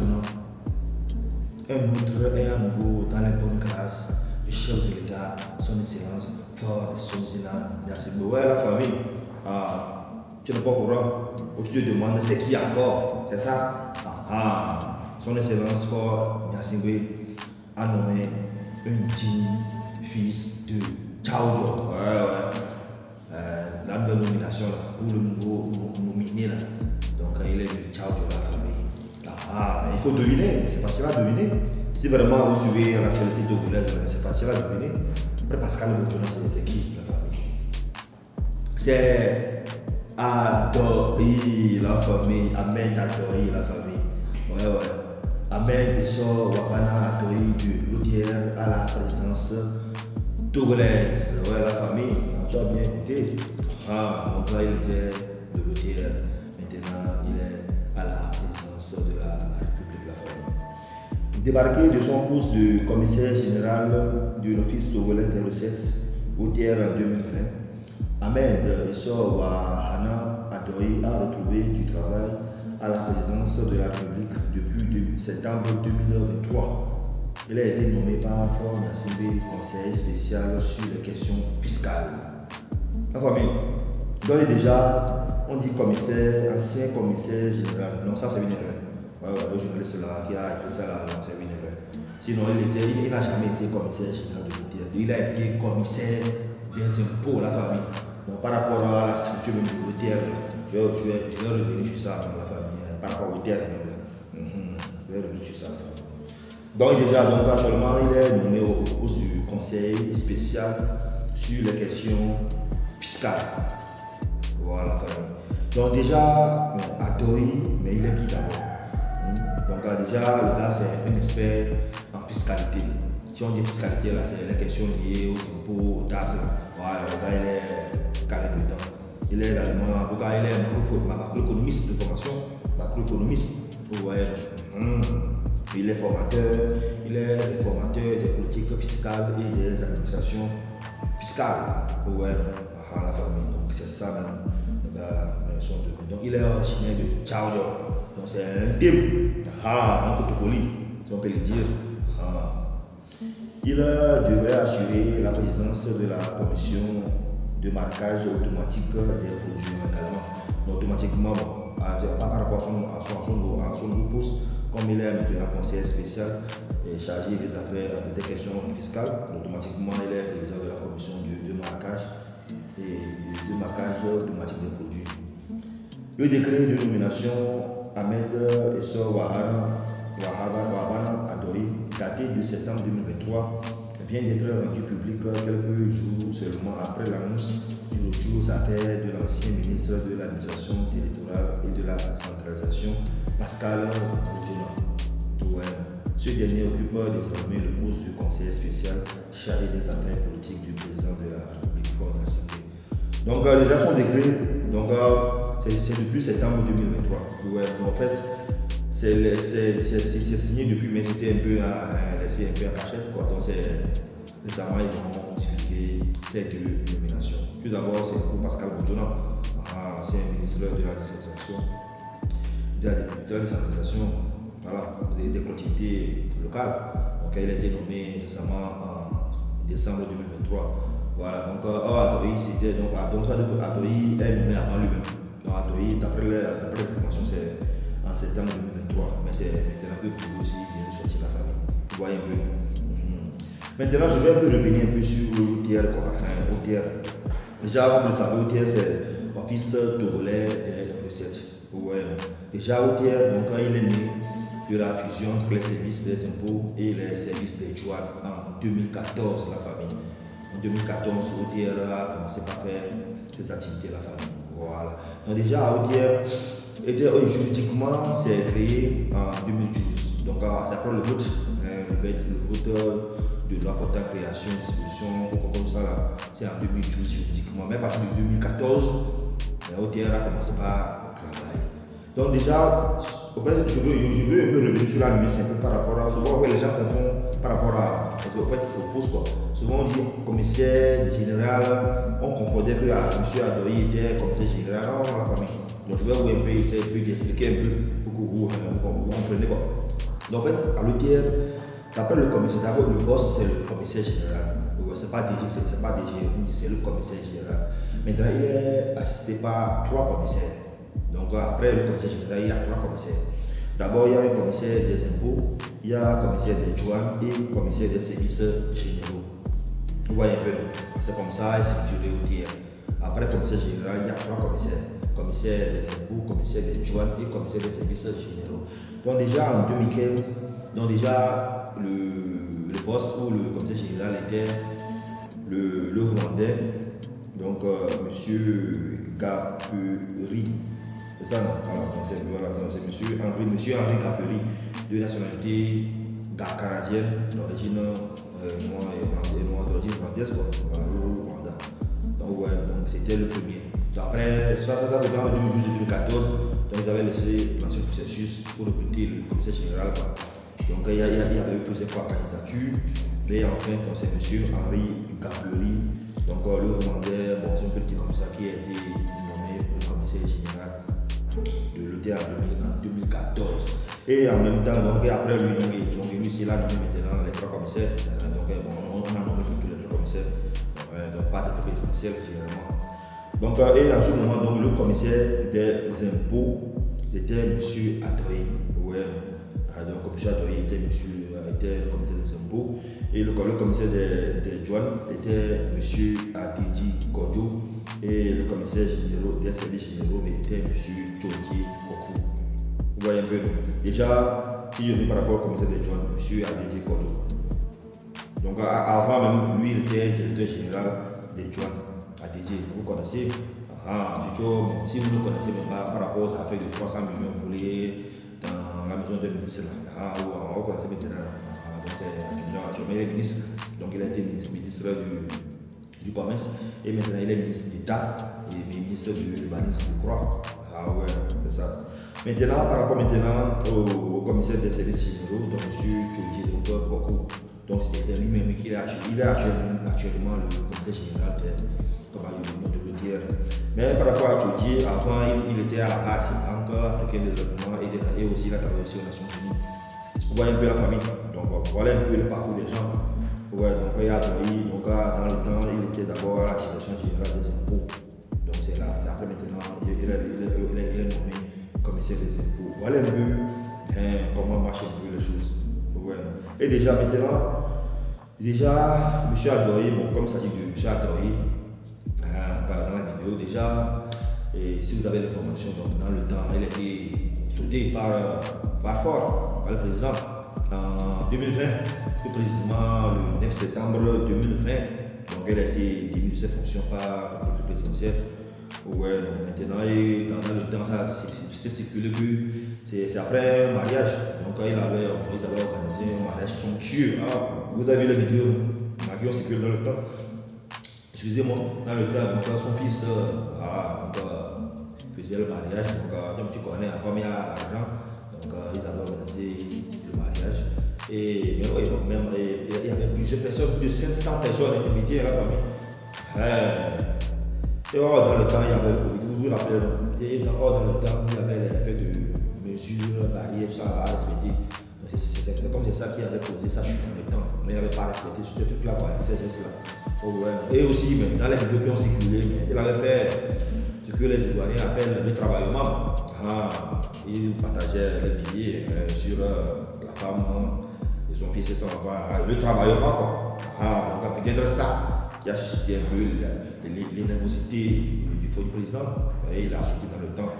Bourgeois, un autre est à nouveau dans les bonnes grâces du chef de l'État, son Excellence Ford Sonsina Nyassimbe. Ouais, la famille, tu n'es pas au courant. Où tu te demandes c'est qui encore, c'est ça? Son Excellence Ford Nyassimbe a nommé un digne fils de Tchaoudjo. La nouvelle nomination là, ou le nouveau nominé là. Donc il est de Tchaoudjo, la famille. Il faut deviner, c'est facile à deviner. Si vraiment vous suivez l'actualité togolaise, c'est facile à deviner. Après Pascal Bourgeois, c'est qui la famille? C'est Adori, la famille. Ahmed Adori, la famille. Ahmed Isso Wabana Adori de l'Outière à la présidence togolaise. La famille. Tu as bien écouté. Donc là, il était de l'Outière. Maintenant, il est à la présidence de la République, la famille. Débarqué de son poste de commissaire général de l'Office togolais des recettes Outière en 2020, Ahmed Isso Wahana Adori a retrouvé du travail à la présidence de la République depuis septembre 2023. Il a été nommé par Ford Nyassimbe conseiller spécial sur les questions fiscales. La famille, donc déjà, on dit commissaire, ancien commissaire général. Non, ça c'est une erreur. Le journaliste là qui a écrit ça là, c'est une erreur. Sinon, il n'a jamais été commissaire général de l'Outière. Il a été commissaire des impôts, la famille. Donc, par rapport à la structure de l'Outière, je vais revenir sur ça, la famille. Par rapport au terme, je vais revenir sur ça. Donc, déjà, actuellement, il est nommé au poste du conseil spécial sur les questions fiscales. Voilà, famille. Donc, déjà, Adori, mais il est qui d'abord? Donc, déjà, le gars, c'est un expert en fiscalité. Si on dit fiscalité, là, c'est les questions liées aux impôts, aux taxes. Voilà, le gars, il est carré dedans. Il est également, en tout cas, il est macroéconomiste de formation, macroéconomiste. Ouais. Il est formateur, des politiques fiscales et des administrations fiscales. Ouais, la famille. Donc, c'est ça même. Donc, il est originaire de Tchaoudjo. Donc, c'est un team, un protocoli, si on peut le dire. Il devrait assurer la présidence de la commission de marquage automatique des produits également. Donc, automatiquement, par rapport à son nouveau poste, comme il est maintenant conseiller spécial et chargé des affaires des questions fiscales, automatiquement il est président de la commission de marquage et de marquage automatique des produits. Le décret de nomination Ahmed Isso Wahana Adori, daté de septembre 2023, vient d'être rendu public quelques jours seulement après l'annonce du retour aux affaires de l'ancien ministre de l'administration territoriale et de la centralisation, Pascal Bourgeois. Ce dernier occupe désormais le poste de conseiller spécial chargé des affaires politiques du président de la République, Ford Nyassimbe. Donc déjà son décret, c'est depuis septembre 2023. En fait, c'est signé depuis, mais c'était un peu laissé un peu en cachette. Donc récemment, ils ont expliqué ces deux nominations. Tout d'abord, c'est pour Pascal Bourgeois, ancien ministre de la décentralisation, des collectivités locales. Donc, il a été nommé récemment en décembre 2023. Voilà, donc Adori, c'était Adori est nommé avant lui-même. Donc Adori, d'après l'information, c'est en septembre 2023, mais c'est maintenant que pour lui aussi il vient de sortir la famille. Vous voyez un peu. Maintenant, je vais un peu revenir un peu sur l'OTR. Déjà, comme vous le savez, OTR c'est Office togolais des recettes. Déjà, OTR, donc il est né de la fusion entre les services des impôts et les services des douanes en 2014, la famille. En 2014, OTR a commencé par faire ses activités la famille. Voilà. Donc déjà, OTR juridiquement, c'est créé en 2012. Donc c'est après le vote de loi portant création, distribution, comme ça là, c'est en 2012 juridiquement. Mais à partir de 2014, OTR a commencé par travailler. Donc déjà, en fait, je veux un peu revenir sur la lumière, c'est un peu par rapport à... Souvent, ouais, les gens confondent par rapport à... Parce qu'en fait, c'est oppose quoi. Souvent, on dit commissaire général, on confondait que M. Adoyi était commissaire général dans la famille. Donc je vais vous un peu essayer d'expliquer un peu pour que vous compreniez quoi. Donc en fait, à l'ETR, d'après le commissaire, d'abord le boss c'est le commissaire général. C'est pas DG, c'est le commissaire général. Maintenant, il est assisté par 3 commissaires. Donc après le commissaire général, il y a 3 commissaires. D'abord, il y a un commissaire des impôts, il y a un commissaire des douanes et un commissaire des services généraux. Vous voyez un peu, c'est comme ça, c'est structuré au tiers. Après le commissaire général, il y a 3 commissaires. Commissaire des impôts, commissaire des douanes et commissaire des services généraux. Donc déjà en 2015, le boss ou le commissaire général était le Rwandais, donc monsieur Gaperi. C'est ça, non? Voilà, c'est monsieur Henri Gaperi, de nationalité canadienne, d'origine noire, d'origine rwandaise, voilà, au Rwanda. Donc, ouais, donc c'était le premier. Après, ça en 2012-2014, donc ils avaient laissé lancer le processus pour recruter le commissaire général. Quoi. Donc il y avait eu plusieurs fois candidatures, mais enfin, c'est monsieur Henri Gaperi, donc le Rwandais, bon, c'est un petit comme ça qui a été nommé le commissaire général de l'ETA en 2014. Et en même temps, donc après lui, lui c'est là nommé maintenant les 3 commissaires. Donc bon, on a nommé tous les 3 commissaires, donc pas de trucs essentiels généralement. Donc et en ce moment, donc le commissaire des impôts était M. Adoyi. Ouais. Donc M. Adoyi était le commissaire des impôts et le commissaire des douanes était M. Adidi Kodjo et le commissaire général des services généraux était M. Tchoki Koku. Vous voyez un peu. Déjà, si je dis par rapport au commissaire des douanes, M. Adidi Kodjo. Donc avant même, lui il était directeur général des douanes. Adidi, vous connaissez. Si vous ne connaissez même pas par rapport aux affaires de 300 millions volés dans la maison de ministre, vous connaissez maintenant. Donc c'est le ministre. Donc il a été ministre du commerce et maintenant il est ministre d'État et ministre de l'urbanisme, je crois. Ah ouais, c'est ça. Maintenant, par rapport au commissaire des services généraux, donc M. Tchoki Koku, donc c'était lui-même qui est actuellement le commissaire général de l'ETR. Mais par rapport à Tchoki, avant il était à la Banque africaine de développement et aussi il a travaillé aussi aux Nations Unies. Vous voyez un peu la famille, donc voilà un peu le parcours des gens. Ouais, donc il y a Adoyi, donc dans le temps il était d'abord à la direction générale des impôts. Donc c'est là, après maintenant il est nommé commissaire des impôts. Voilà un peu comment marchent un peu les choses. Ouais. Et déjà maintenant, M. Adoyi, bon, comme ça dit de M. Adoyi, dans la vidéo déjà, et si vous avez l'information, donc dans le temps, il a été sauté par le président en 2020, plus précisément le 9 septembre 2020. Donc elle a été démise de ses fonctions par le présidentiel. Ouais, donc maintenant, dans le temps, ça c'était circulé que c'est après un mariage. Donc ils avaient organisé un mariage somptueux. Vous avez vu la vidéo, qui ont circulé dans le temps. Excusez-moi, dans le temps, donc, son fils faisait le mariage, donc tu connais, comme il y a l'argent, donc ils avaient organisé le mariage. Et mais oui, donc, même, il y avait plusieurs personnes, plus de 500 personnes invitées à la famille. Et dans le temps, il y avait le Covid, vous vous rappelez, et dans le temps, il y avait les effets de mesures, barrières, ça à respecter. C'est comme ça qui avait causé ça chute dans le temps, mais il n'avait pas respecté ce truc-là, ces gestes-là. Et aussi, dans les vidéos qui ont circulé, il avait fait ce que les citoyens appellent le travaillement. Il partageait les billets sur la femme et son fils et son enfant. Le travaillement, quoi. Donc peut-être ça qui a suscité un peu les nervosités du président. Et il a sorti dans le temps.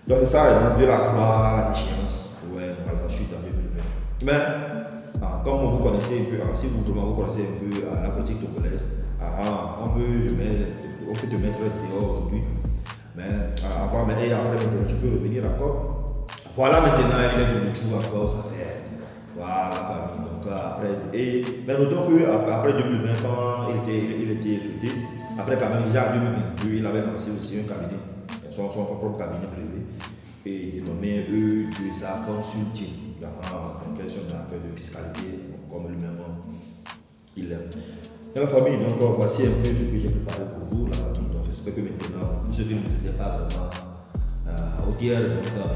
Donc c'est ça, de la croix à la déchéance. À la chute en 2020. Mais comme vous connaissez un peu, si vous connaissez un peu la politique togolaise, on peut te mettre dehors aujourd'hui. Mais après maintenant, tu peux revenir encore. Voilà, maintenant il est de retour encore, ça fait. Voilà la famille. Donc mais notons qu'après 2020, quand il était sauté, après quand même déjà en 2022, il avait lancé aussi un cabinet, son propre cabinet privé. et dénommé EUSA Consulting, en question d'affaires de fiscalité, comme lui-même il aime. Dans la famille, donc voici un peu ce que j'ai préparé pour vous, la famille. Donc j'espère que maintenant, pour ceux qui ne faisaient pas vraiment au tiers, donc maintenant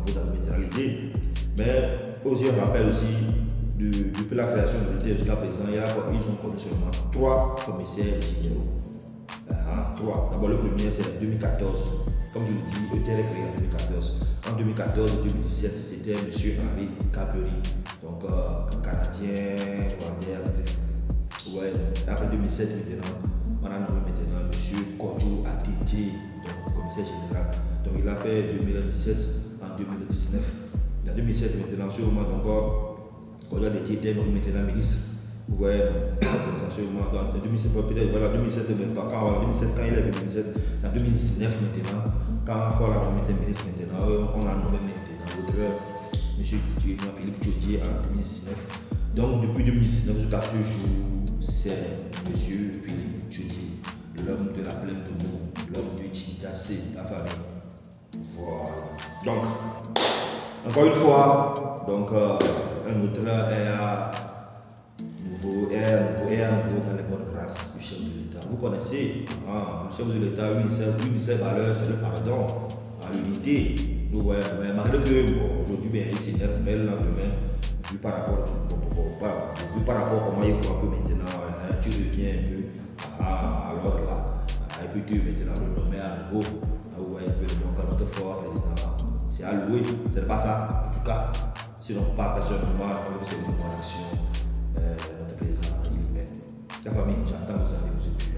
vous avez maintenant l'idée. Mais aussi on rappelle aussi, depuis la création de l'unité jusqu'à présent, ils ont connu seulement 3 commissaires généraux. 3. D'abord le premier c'est en 2014. Comme je le dis, ETR est créé en 2014. En 2014 et 2017, c'était M. Henri Caperi, donc canadien, rwandais. Ouais. Après 2007 maintenant, on a nommé maintenant M. Kodjo Adedje, donc commissaire général. Donc il a fait 2017 en 2019. En 2007 maintenant, sûrement donc Kodjo Adedje était nommé maintenant ministre. Vous voyez, essentiellement, en 2007, peut-être, voilà, 2007, quand il est venu, 2007, en 2019 maintenant, quand il faut la nommer ministre maintenant, on l'a nommé maintenant, l'autre, M. Philippe Tchodier en 2019. Donc, depuis 2019 jusqu'à ce jour, c'est M. Philippe Tchodier, l'homme de la plaine de Mou, l'homme du Tchidacé, la famille. Voilà. Donc, encore une fois, donc, un autre est à dans les bonnes grâces du chef de l'État. Vous connaissez, le chef de l'État, une de ses valeurs, c'est le pardon, l'unité. Nous voyons, malgré que aujourd'hui, il s'énerve, mais le lendemain, vu par rapport à comment il voit que maintenant, tu reviens un peu à l'ordre là, et puis tu maintenant le nommer à nouveau. Vous voyez un peu, donc notre fort président, c'est à louer, ce n'est pas ça, en tout cas, sinon pas personnellement, c'est une bonne action. La famille, j'entends vos avis,